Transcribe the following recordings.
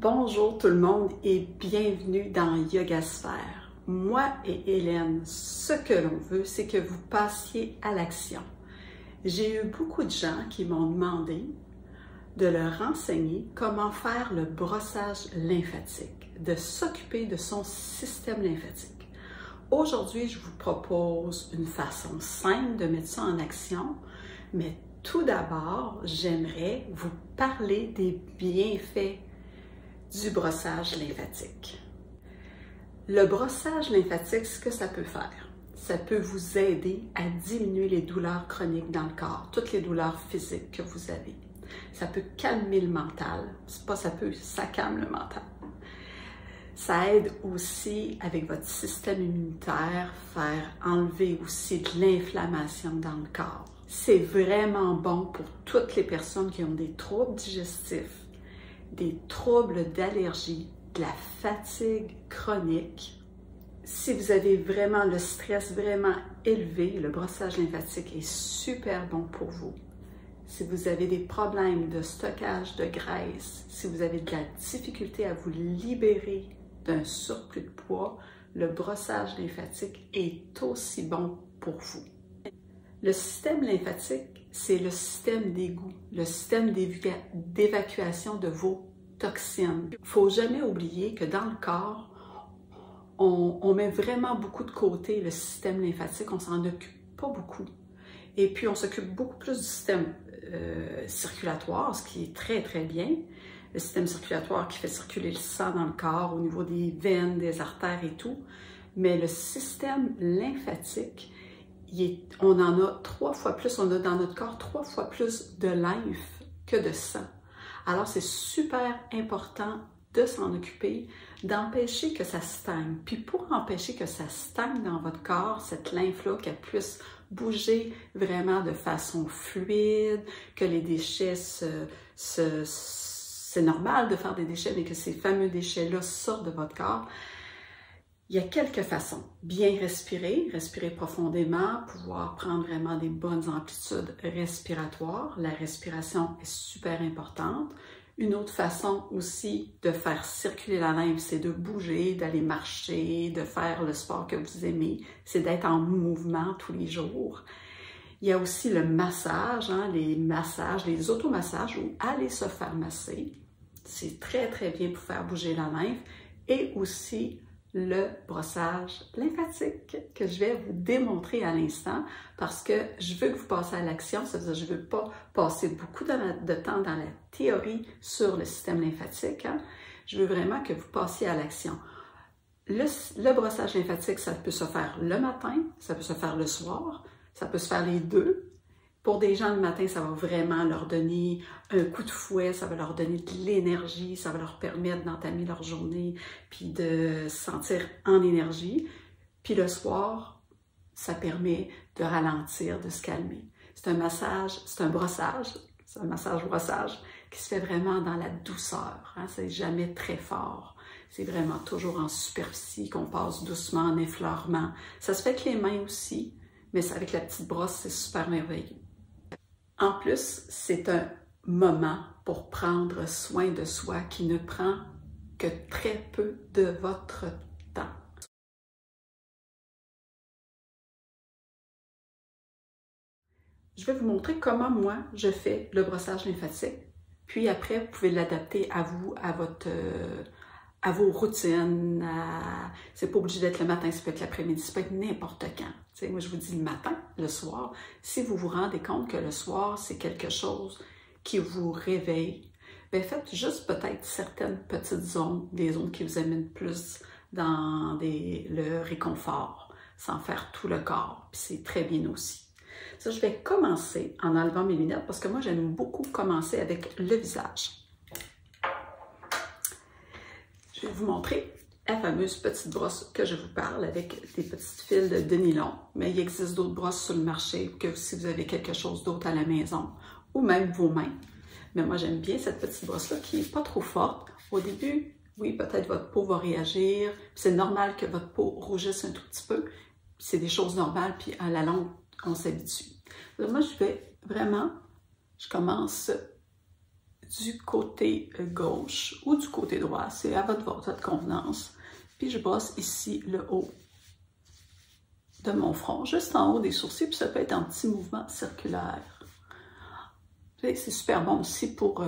Bonjour tout le monde et bienvenue dans Yogasphère. Moi et Hélène, ce que l'on veut, c'est que vous passiez à l'action. J'ai eu beaucoup de gens qui m'ont demandé de leur enseigner comment faire le brossage lymphatique, de s'occuper de son système lymphatique. Aujourd'hui, je vous propose une façon simple de mettre ça en action, mais tout d'abord, j'aimerais vous parler des bienfaits du brossage lymphatique. Le brossage lymphatique, ce que ça peut faire, ça peut vous aider à diminuer les douleurs chroniques dans le corps, toutes les douleurs physiques que vous avez. Ça peut calmer le mental, c'est pas ça peut, ça calme le mental. Ça aide aussi avec votre système immunitaire, faire enlever aussi de l'inflammation dans le corps. C'est vraiment bon pour toutes les personnes qui ont des troubles digestifs, des troubles d'allergie, de la fatigue chronique. Si vous avez vraiment le stress vraiment élevé, le brossage lymphatique est super bon pour vous. Si vous avez des problèmes de stockage de graisse, si vous avez de la difficulté à vous libérer d'un surplus de poids, le brossage lymphatique est aussi bon pour vous. Le système lymphatique, c'est le système d'égout, le système d'évacuation de vos toxines. Il ne faut jamais oublier que dans le corps, on met vraiment beaucoup de côté le système lymphatique, on s'en occupe pas beaucoup. Et puis, on s'occupe beaucoup plus du système circulatoire, ce qui est très, très bien. Le système circulatoire qui fait circuler le sang dans le corps au niveau des veines, des artères et tout. Mais le système lymphatique, on en a 3 fois plus, on a dans notre corps 3 fois plus de lymphe que de sang. Alors, c'est super important de s'en occuper, d'empêcher que ça stagne. Puis pour empêcher que ça stagne dans votre corps, cette lymphe-là, qu'elle puisse bouger vraiment de façon fluide, que les déchets c'est normal de faire des déchets, mais que ces fameux déchets-là sortent de votre corps. Il y a quelques façons. Bien respirer, respirer profondément, pouvoir prendre vraiment des bonnes amplitudes respiratoires. La respiration est super importante. Une autre façon aussi de faire circuler la lymphe, c'est de bouger, d'aller marcher, de faire le sport que vous aimez. C'est d'être en mouvement tous les jours. Il y a aussi le massage, les massages, les automassages ou aller se faire masser. C'est très, très bien pour faire bouger la lymphe. Et aussi le brossage lymphatique que je vais vous démontrer à l'instant parce que je veux que vous passiez à l'action, ça veut dire que je ne veux pas passer beaucoup de temps dans la théorie sur le système lymphatique. Je veux vraiment que vous passiez à l'action. Le brossage lymphatique, ça peut se faire le matin, ça peut se faire le soir, ça peut se faire les deux. Pour des gens, le matin, ça va vraiment leur donner un coup de fouet, ça va leur donner de l'énergie, ça va leur permettre d'entamer leur journée, puis de se sentir en énergie. Puis le soir, ça permet de ralentir, de se calmer. C'est un massage, c'est un brossage, c'est un massage-brossage qui se fait vraiment dans la douceur. C'est jamais très fort. C'est vraiment toujours en superficie qu'on passe doucement en effleurement. Ça se fait avec les mains aussi, mais avec la petite brosse, c'est super merveilleux. En plus, c'est un moment pour prendre soin de soi qui ne prend que très peu de votre temps. Je vais vous montrer comment moi je fais le brossage lymphatique. Puis après, vous pouvez l'adapter à vous, à vos routines. C'est pas obligé d'être le matin, ça peut être l'après-midi, ça peut être n'importe quand. T'sais, moi, je vous dis le matin, le soir. Si vous vous rendez compte que le soir, c'est quelque chose qui vous réveille, bien faites juste peut-être certaines petites zones, des zones qui vous amènent plus dans le réconfort, sans faire tout le corps. Puis c'est très bien aussi. Ça, je vais commencer en enlevant mes lunettes parce que moi, j'aime beaucoup commencer avec le visage. Je vais vous montrer la fameuse petite brosse que je vous parle avec des petites fils de nylon. Mais il existe d'autres brosses sur le marché que si vous avez quelque chose d'autre à la maison ou même vos mains. Mais moi, j'aime bien cette petite brosse-là qui n'est pas trop forte. Au début, oui, peut-être votre peau va réagir. C'est normal que votre peau rougisse un tout petit peu. C'est des choses normales, puis à la longue, on s'habitue. Moi, je commence du côté gauche ou du côté droit, c'est à votre convenance. Puis je brosse ici le haut de mon front, juste en haut des sourcils, puis ça peut être en petits mouvements circulaires. C'est super bon aussi pour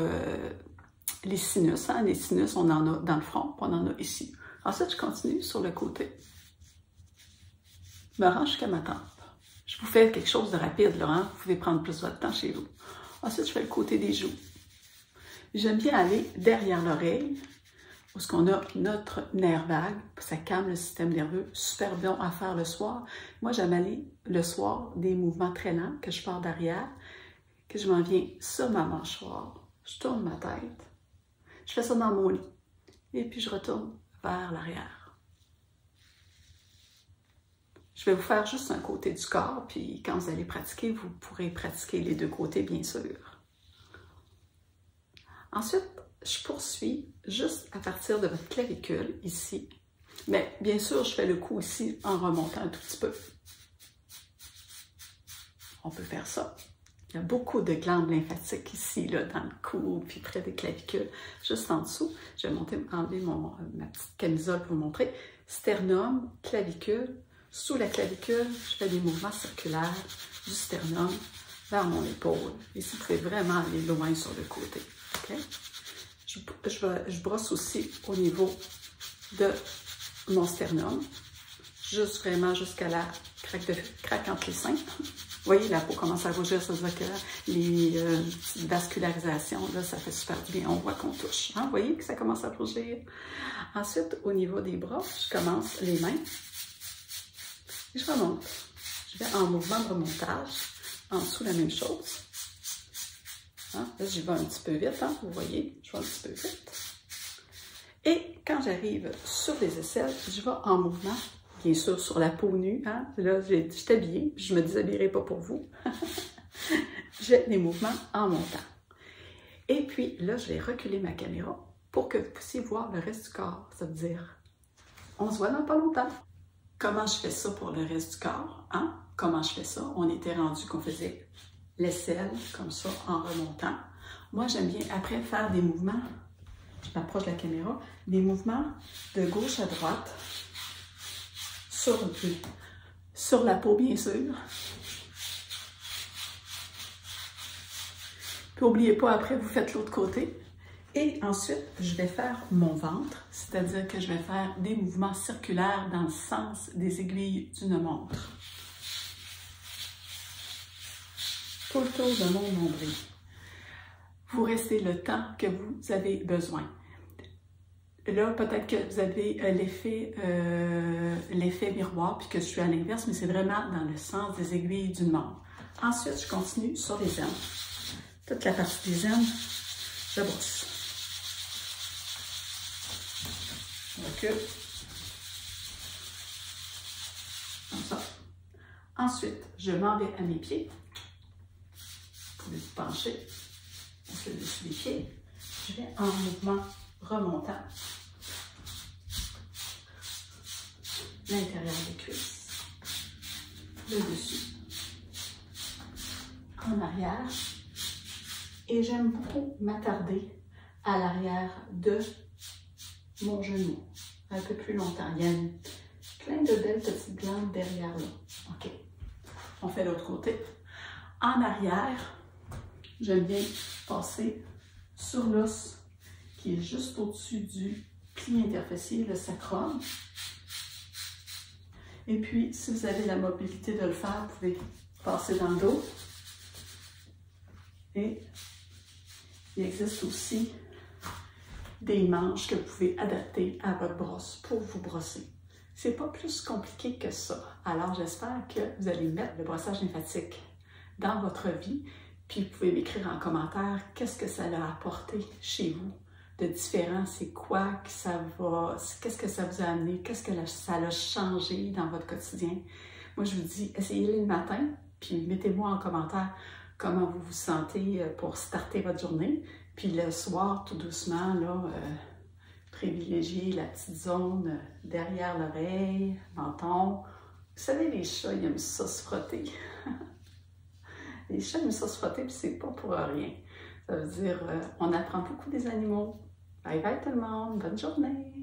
les sinus. Hein? Les sinus, on en a dans le front, puis on en a ici. Ensuite, je continue sur le côté. Je me rends jusqu'à ma tempe. Je vous fais quelque chose de rapide, là, hein? Vous pouvez prendre plus votre temps chez vous. Ensuite, je fais le côté des joues. J'aime bien aller derrière l'oreille, où on a notre nerf vague, ça calme le système nerveux, super bon à faire le soir. Moi, j'aime aller le soir des mouvements très lents, que je pars derrière, que je m'en viens sur ma mâchoire, je tourne ma tête, je fais ça dans mon lit, et puis je retourne vers l'arrière. Je vais vous faire juste un côté du corps, puis quand vous allez pratiquer, vous pourrez pratiquer les deux côtés, bien sûr. Ensuite, je poursuis juste à partir de votre clavicule, ici. Mais bien sûr, je fais le coup ici en remontant un tout petit peu. On peut faire ça. Il y a beaucoup de glandes lymphatiques ici, là, dans le cou, puis près des clavicules, juste en dessous. Je vais enlever ma petite camisole pour vous montrer. Sternum, clavicule. Sous la clavicule, je fais des mouvements circulaires du sternum vers mon épaule. Ici, vous pouvez vraiment aller loin sur le côté. Okay? Je brosse aussi au niveau de mon sternum, juste vraiment jusqu'à la craque entre les seins. Vous voyez, la peau commence à rougir, ça veut dire que les vascularisations, là, ça fait super bien. On voit qu'on touche. Hein? Vous voyez que ça commence à rougir. Ensuite, au niveau des bras, je commence les mains et je remonte. Je vais en mouvement de remontage. En dessous, la même chose. Hein? Là, j'y vais un petit peu vite, hein? Vous voyez, je vais un petit peu vite. Et quand j'arrive sur les aisselles, je vais en mouvement, bien sûr, sur la peau nue. Hein? Là, je suis habillée, je ne me déshabillerai pas pour vous. J'ai des mouvements en montant. Et puis là, je vais reculer ma caméra pour que vous puissiez voir le reste du corps. Ça veut dire, on se voit dans pas longtemps. Comment je fais ça pour le reste du corps? Hein? Comment je fais ça? On était rendu qu'on faisait l'aisselle, comme ça, en remontant. Moi, j'aime bien, après, faire des mouvements, je m'approche de la caméra, des mouvements de gauche à droite, sur la peau, bien sûr. Puis, n'oubliez pas, après, vous faites l'autre côté. Et ensuite, je vais faire mon ventre, c'est-à-dire que je vais faire des mouvements circulaires dans le sens des aiguilles d'une montre. Tout le tour de mon nombril. Vous restez le temps que vous avez besoin. Là, peut-être que vous avez l'effet miroir, puis que je suis à l'inverse, mais c'est vraiment dans le sens des aiguilles d'une montre. Ensuite, je continue sur les aines. Toute la partie des aines, je brosse. Je recule. Comme ça. Ensuite, je m'en vais à mes pieds. Vous pouvez vous pencher dessus des pieds. Je vais en mouvement remontant l'intérieur des cuisses, le dessus, en arrière. Et j'aime beaucoup m'attarder à l'arrière de mon genou, un peu plus longtemps. Il y a plein de belles petites glandes derrière là. OK. On fait l'autre côté. En arrière, j'aime bien passer sur l'os qui est juste au-dessus du pli interfessier, le sacrum. Et puis, si vous avez la mobilité de le faire, vous pouvez passer dans le dos. Et il existe aussi des manches que vous pouvez adapter à votre brosse pour vous brosser. C'est pas plus compliqué que ça. Alors, j'espère que vous allez mettre le brossage lymphatique dans votre vie. Puis, vous pouvez m'écrire en commentaire qu'est-ce que ça l'a apporté chez vous de différent. C'est quoi que ça va, qu'est-ce que ça vous a amené, qu'est-ce que ça l'a changé dans votre quotidien. Moi, je vous dis, essayez-le le matin, puis mettez-moi en commentaire comment vous vous sentez pour starter votre journée. Puis le soir, tout doucement, là, privilégiez la petite zone derrière l'oreille, menton. Vous savez, les chats, ils aiment ça se frotter. Les chats aiment ça se frotter, puis c'est pas pour rien. Ça veut dire on apprend beaucoup des animaux. Bye bye tout le monde, bonne journée!